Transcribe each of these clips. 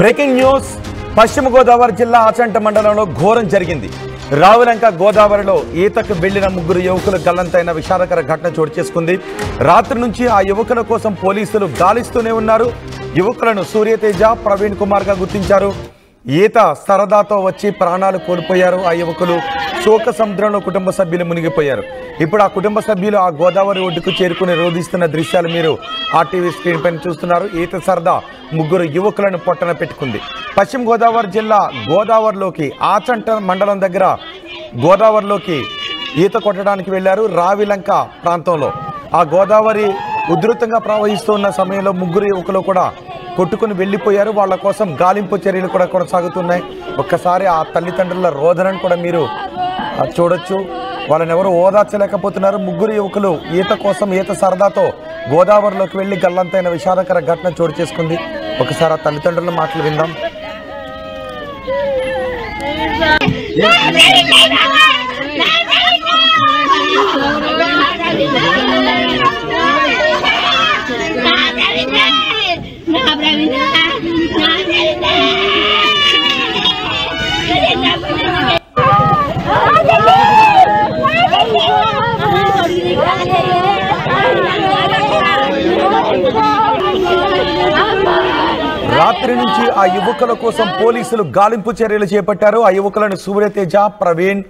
Breaking news పశ్చిమ గోదావరి జిల్లా ఆచంట మండలంలో ఘోరం జరిగింది. రావులంక గోదావరిలో ఈతకు వెళ్లిన ముగ్గురు యువకులు గల్లంతైన విషాదకర ఘటన చోటు చేసుకుంది. రాత్రి నుంచి ఆ యువకుల కోసం పోలీసులు గాలిస్తూనే ఉన్నారు. యువకులను సూర్యతేజ, ప్రవీణ్ కుమార్ గా గుర్తించారు. ఈత సరదాతో వచ్చి ప్రాణాలు కోల్పోయారు. ఆ యువకులు శోక సముద్రంలో కుటుంబ సభ్యులు మునిగిపోయారు. ఇప్పుడు ఆ కుటుంబ సభ్యులు ఆ గోదావరి ఒడ్డుకు చేరుకుని రోధిస్తున్న దృశ్యాలు మీరు ఆర్టీవీ స్క్రీన్ పైన చూస్తున్నారు. ఈత సరదా ముగ్గురు యువకులను పొట్టన పెట్టుకుంది. పశ్చిమ గోదావరి జిల్లా గోదావరిలోకి ఆచంట మండలం దగ్గర గోదావరిలోకి ఈత కొట్టడానికి వెళ్లారు. రావిలంక ప్రాంతంలో ఆ గోదావరి ఉధృతంగా ప్రవహిస్తున్న సమయంలో ముగ్గురు యువకులు కూడా కొట్టుకుని వెళ్ళిపోయారు. వాళ్ళ కోసం గాలింపు చర్యలు కూడా కొనసాగుతున్నాయి. ఒక్కసారి ఆ తల్లిదండ్రుల రోదనను కూడా మీరు చూడొచ్చు. వాళ్ళని ఎవరు ఓదార్చలేకపోతున్నారు. ముగ్గురు యువకులు ఈత కోసం ఈత సరదాతో గోదావరిలోకి వెళ్లి గల్లంతైన విషాదకర ఘటన చోటు చేసుకుంది. ఒకసారి ఆ తల్లిదండ్రుల మాటలు విందాం. రాత్రి నుంచి ఆ యువకుల కోసం పోలీసులు గాలింపు చర్యలు చేపట్టారు. ఆ యువకులను సూర్యతేజ, ప్రవీణ్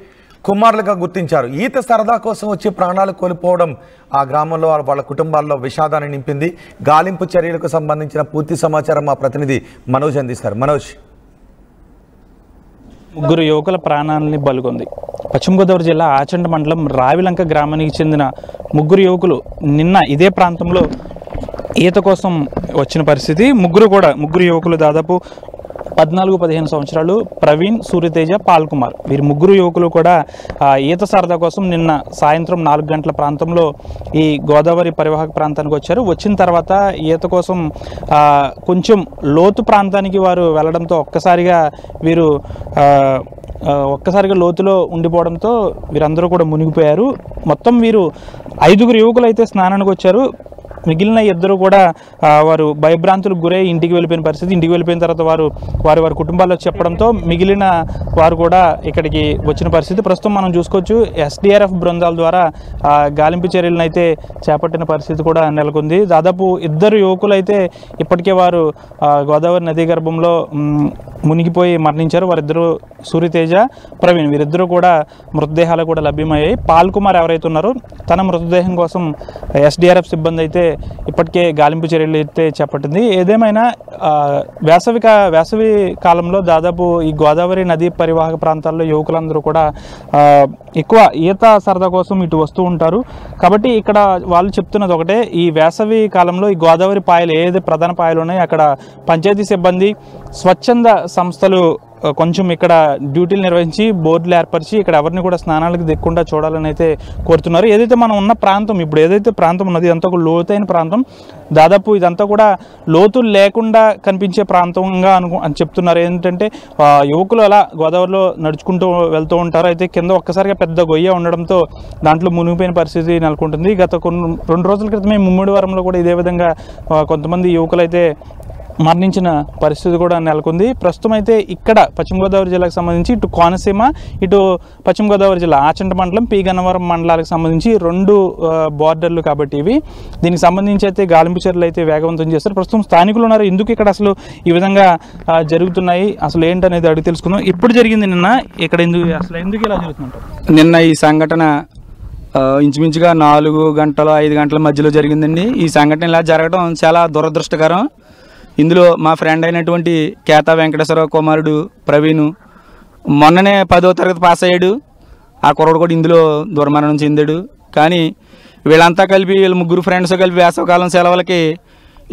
కుమార్లుగా గుర్తించారు. ఈత సరదా కోసం వచ్చి ప్రాణాలు కోల్పోవడం ఆ గ్రామంలో వాళ్ళ కుటుంబాల్లో విషాదాన్ని నింపింది. గాలింపు చర్యలకు సంబంధించిన పూర్తి సమాచారం మా ప్రతినిధి మనోజ్ అందిస్తారు. మనోజ్, ముగ్గురు యువకుల ప్రాణాలని బలిగొంది. పశ్చిమ గోదావరి జిల్లా ఆచంట మండలం రావిలంక గ్రామానికి చెందిన ముగ్గురు యువకులు నిన్న ఇదే ప్రాంతంలో ఈత కోసం వచ్చిన పరిస్థితి. ముగ్గురు యువకులు దాదాపు 14-15 సంవత్సరాలు. ప్రవీణ్, సూర్యతేజ, పాల్ కుమార్, వీరి ముగ్గురు యువకులు కూడా ఈత సరదా కోసం నిన్న సాయంత్రం 4 గంటల ప్రాంతంలో ఈ గోదావరి పరివాహక ప్రాంతానికి వచ్చారు. వచ్చిన తర్వాత ఈత కోసం కొంచెం లోతు ప్రాంతానికి వారు వెళ్ళడంతో ఒక్కసారిగా లోతులో ఉండిపోవడంతో వీరందరూ కూడా మునిగిపోయారు. మొత్తం వీరు 5 యువకులు అయితే స్నానానికి వచ్చారు. మిగిలిన 2 కూడా వారు భయభ్రాంతులకు గురై ఇంటికి వెళ్ళిపోయిన పరిస్థితి. ఇంటికి వెళ్ళిపోయిన తర్వాత వారి కుటుంబాల్లో చెప్పడంతో మిగిలిన వారు కూడా ఇక్కడికి వచ్చిన పరిస్థితి. ప్రస్తుతం మనం చూసుకోవచ్చు, SDRF బృందాల ద్వారా గాలింపు చర్యలను అయితే చేపట్టిన పరిస్థితి కూడా నెలకొంది. దాదాపు 2 యువకులు అయితే ఇప్పటికే వారు గోదావరి నదీ గర్భంలో మునిగిపోయి మరణించారు. వారిద్దరూ సూర్యతేజ, ప్రవీణ్, వీరిద్దరూ కూడా మృతదేహాలు కూడా లభ్యమయ్యాయి. పాల్ కుమార్ ఎవరైతే ఉన్నారో తన మృతదేహం కోసం SDRF సిబ్బంది అయితే ఇప్పటికే గాలింపు చర్యలు అయితే చేపట్టింది. ఏదేమైనా వేసవి కాలంలో దాదాపు ఈ గోదావరి నదీ పరివాహక ప్రాంతాల్లో యువకులందరూ కూడా ఎక్కువ ఈత సరదా కోసం ఇటు వస్తూ ఉంటారు. కాబట్టి ఇక్కడ వాళ్ళు చెప్తున్నది ఒకటే, ఈ వేసవి కాలంలో ఈ గోదావరి పాయలు ఏదైతే ప్రధాన పాయలు ఉన్నాయో అక్కడ పంచాయతీ సిబ్బంది, స్వచ్ఛంద సంస్థలు కొంచెం ఇక్కడ డ్యూటీలు నిర్వహించి బోర్డులు ఏర్పరిచి ఇక్కడ ఎవరిని కూడా స్నానాలకు దిక్కుండా చూడాలని అయితే కోరుతున్నారు. ఏదైతే మనం ఉన్న ప్రాంతం, ఇప్పుడు ఏదైతే ప్రాంతం ఉన్నది ఇదంతా ఒక లోతైన ప్రాంతం. దాదాపు ఇదంతా కూడా లోతులు లేకుండా కనిపించే ప్రాంతంగా అని చెప్తున్నారు. ఏంటంటే యువకులు అలా గోదావరిలో నడుచుకుంటూ వెళ్తూ ఉంటారు. అయితే కింద ఒక్కసారిగా పెద్ద గొయ్య ఉండడంతో దాంట్లో మునిగిపోయిన పరిస్థితి నెలకొంటుంది. గత 2 రోజుల క్రితమే ముమ్మడివరంలో కూడా ఇదే విధంగా కొంతమంది యువకులు అయితే మరణించిన పరిస్థితి కూడా నెలకొంది. ప్రస్తుతం అయితే ఇక్కడ పశ్చిమ గోదావరి జిల్లాకు సంబంధించి ఇటు కోనసీమ, ఇటు పశ్చిమ గోదావరి జిల్లా ఆచంట మండలం, పి గన్నవరం మండలాలకు సంబంధించి 2 బార్డర్లు కాబట్టి ఇవి. దీనికి సంబంధించి అయితే గాలింపు చర్యలు అయితే వేగవంతం చేస్తారు. ప్రస్తుతం స్థానికులు ఉన్నారు. ఎందుకు ఇక్కడ అసలు ఈ విధంగా జరుగుతున్నాయి, అసలు ఏంటనేది అడిగి తెలుసుకుందాం. ఎప్పుడు జరిగింది నిన్న ఇక్కడ, ఎందుకు ఇలా జరుగుతుంటారు? నిన్న ఈ సంఘటన ఇంచుమించుగా 4 గంటల 5 గంటల మధ్యలో జరిగిందండి. ఈ సంఘటన ఇలా జరగడం చాలా దురదృష్టకరం. ఇందులో మా ఫ్రెండ్ అయినటువంటి కేతా వెంకటేశ్వరరావు కుమారుడు ప్రవీణ్ మొన్ననే 10వ తరగతి పాస్ అయ్యాడు. ఆ కుర్రాడు కూడా ఇందులో దుర్మరణం చెందాడు. కానీ వీళ్ళంతా కలిపి, వీళ్ళ ముగ్గురు ఫ్రెండ్స్ కలిపి వేసవకాలం సెలవులకి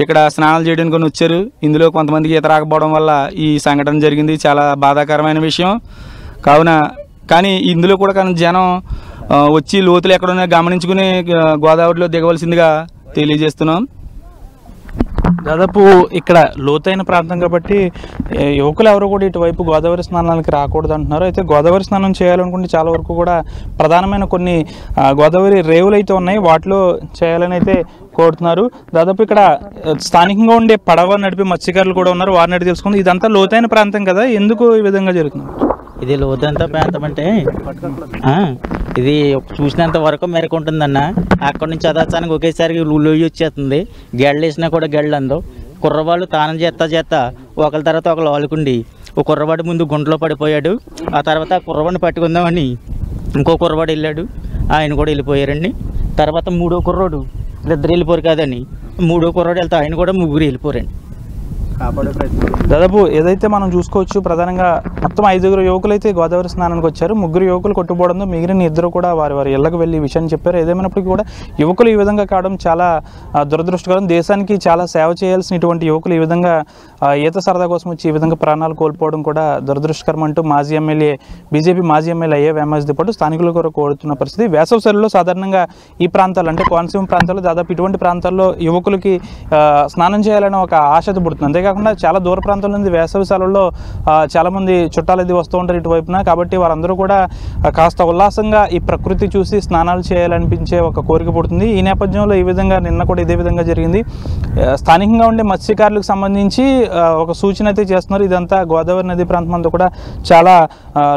ఇక్కడ స్నానాలు చేయడానికి వచ్చారు. ఇందులో కొంతమందికి ఈత రాకపోవడం వల్ల ఈ సంఘటన జరిగింది. చాలా బాధాకరమైన విషయం. కానీ ఇందులో కూడా జనం వచ్చి లోతులు ఎక్కడున్నా గమనించుకుని గోదావరిలో దిగవలసిందిగా తెలియజేస్తున్నాం. దాదాపు ఇక్కడ లోతైన ప్రాంతం కాబట్టి యువకులు ఎవరు కూడా ఇటువైపు గోదావరి స్నానాలకి రాకూడదు అంటున్నారు. అయితే గోదావరి స్నానం చేయాలనుకుంటే చాలా వరకు కూడా ప్రధానమైన కొన్ని గోదావరి రేవులు అయితే ఉన్నాయి, వాటిలో చేయాలని అయితే కోరుతున్నారు. దాదాపు ఇక్కడ స్థానికంగా ఉండే పడవ నడిపే మత్స్యకారులు కూడా ఉన్నారు, వారిని అడిగి తెలుసుకుంది. ఇదంతా లోతైన ప్రాంతం కదా, ఎందుకు ఈ విధంగా జరుగుతుంది? ఇది లోతైన ప్రాంతం అంటే ఇది చూసినంత వరకు మెరకు ఉంటుందన్న. అక్కడి నుంచి చదవచ్చానికి ఒకేసారి లొయ్యి వచ్చేస్తుంది. గెళ్ళు వేసినా కూడా గెళ్ళు అందో. కుర్రవాళ్ళు తానం చేస్తా ఒకరి తర్వాత ఒకరు ఆలుకుండి ఒక కుర్రవాడు ముందు గుంటలో పడిపోయాడు. ఆ తర్వాత ఆ కుర్రవాడిని పట్టుకుందామని ఇంకో కుర్రవాడు వెళ్ళాడు, ఆయన కూడా వెళ్ళిపోయారండి. తర్వాత మూడో కుర్రోడు, ఇద్దరు వెళ్ళిపోరు కాదని మూడో కుర్రోడు వెళ్తే ఆయన కూడా ముగ్గురు వెళ్ళిపోరండి. దాదాపు ఏదైతే మనం చూసుకోవచ్చు, ప్రధానంగా మొత్తం 5 యువకులు అయితే గోదావరి స్నానానికి వచ్చారు. 3 యువకులు కొట్టుపోవడంతో మిగిలిన 2 కూడా వారి ఇళ్లకు వెళ్ళి ఈ విషయాన్ని చెప్పారు. ఏదేమైనప్పటికీ కూడా యువకులు ఈ విధంగా కావడం చాలా దురదృష్టకరం. దేశానికి చాలా సేవ చేయాల్సినటువంటి యువకులు ఈ విధంగా ఈత సరదా కోసం వచ్చి ఈ విధంగా ప్రాణాలు కోల్పోవడం కూడా దురదృష్టకరం అంటూ బీజేపీ మాజీ ఎమ్మెల్యే అయ్యే వేమస్తో పాటు స్థానికులు కూడా కోరుతున్న పరిస్థితి. వేసవి సెలవుల్లో సాధారణంగా ఈ ప్రాంతాలు అంటే కోనసీమ ప్రాంతాల్లో దాదాపు ఇటువంటి ప్రాంతాల్లో యువకులకి స్నానం చేయాలని ఒక ఆశతో పుడుతుంది. అంతేకాకుండా చాలా దూర ప్రాంతాల నుండి వేసవి సెలవుల్లో చాలామంది చుట్టాలు ఇది వస్తూ ఉంటారు ఇటువైపున. కాబట్టి వారందరూ కూడా కాస్త ఉల్లాసంగా ఈ ప్రకృతి చూసి స్నానాలు చేయాలనిపించే ఒక కోరిక పుడుతుంది. ఈ నేపథ్యంలో ఈ విధంగా నిన్న కూడా ఇదే విధంగా జరిగింది. స్థానికంగా ఉండే మత్స్యకారులకు సంబంధించి ఒక సూచన అయితే చేస్తున్నారు. ఇదంతా గోదావరి నది ప్రాంతం అంతా కూడా చాలా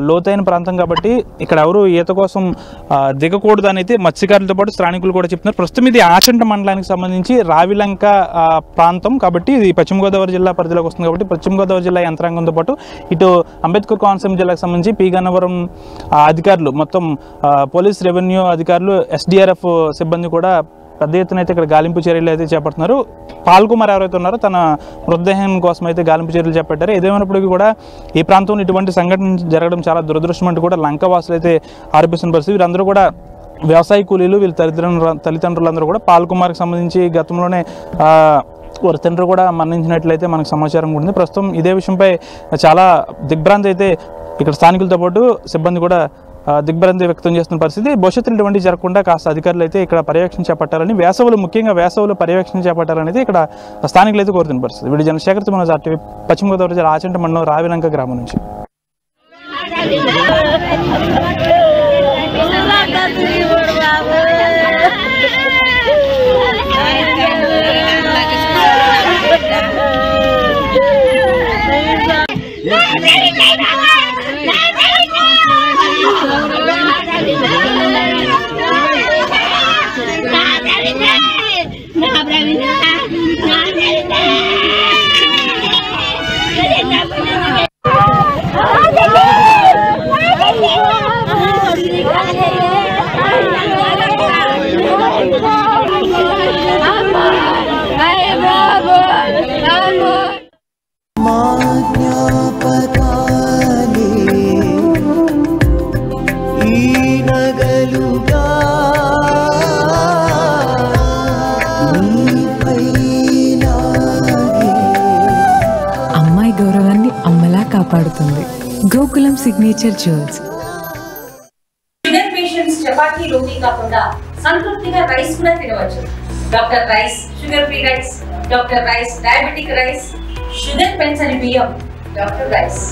లోతైన ప్రాంతం కాబట్టి ఇక్కడ ఎవరు ఈత కోసం దిగకూడదు అని అయితే మత్స్యకారులతో పాటు స్థానికులు కూడా చెప్తున్నారు. ప్రస్తుతం ఇది ఆచంట మండలానికి సంబంధించి రావిలంక ప్రాంతం కాబట్టి ఇది పశ్చిమ గోదావరి జిల్లా పరిధిలోకి వస్తుంది. కాబట్టి పశ్చిమ గోదావరి జిల్లా యంత్రాంగంతో పాటు ఇటు అంబేద్కర్ కోనసీమ జిల్లాకు సంబంధించి పి గన్నవరం అధికారులు, మొత్తం పోలీస్, రెవెన్యూ అధికారులు, ఎస్డిఆర్ఎఫ్ సిబ్బంది కూడా పెద్ద ఎత్తున అయితే ఇక్కడ గాలింపు చర్యలు అయితే చేపడుతున్నారు. పాల్కుమార్ ఎవరైతే ఉన్నారో తన మృతదేహం కోసం అయితే గాలింపు చర్యలు చేపట్టారు. ఏదేమైనప్పటికీ కూడా ఈ ప్రాంతంలో ఇటువంటి సంఘటన జరగడం చాలా దురదృష్టం అంటూ కూడా లంక వాసులు అయితే ఆరోపిస్తున్న పరిస్థితి. వీరందరూ కూడా వ్యవసాయ కూలీలు, వీళ్ళ తల్లిదండ్రులందరూ కూడా పాల్కుమార్కి సంబంధించి గతంలోనే వారి తండ్రి కూడా మరణించినట్లయితే మనకు సమాచారం ఉంది. ప్రస్తుతం ఇదే విషయంపై చాలా దిగ్భ్రాంతి అయితే ఇక్కడ స్థానికులతో పాటు సిబ్బంది కూడా దిగ్భ్రాంతి వ్యక్తం చేస్తున్న పరిస్థితి. భవిష్యత్తులో ఇటువంటి జరగకుండా కాస్త అధికారులు అయితే ఇక్కడ పర్యవేక్షణ చేపట్టాలని, ముఖ్యంగా వేసవులు పర్యవేక్షణ చేపట్టాలనేది ఇక్కడ స్థానికులు అయితే కోరుతున్న పరిస్థితి. వీడి జనశేఖర్ మనోజ్ RTV, పశ్చిమ గోదావరి జిల్లా ఆచంట మండలం రావిలంక గ్రామం నుంచి. అమ్మాయి గౌరవాన్ని అమ్మలా కాపాడుతుంది Gokulam signature jewels. Sugar patients చపాతీ రోటీ కాకుండా సంతృప్తిగా రైస్ కూడా తినవచ్చు. Doctor rice, sugar free rice, doctor rice, diabetic rice, sugar పెంచని బియ్యం, డాక్టర్ రైస్.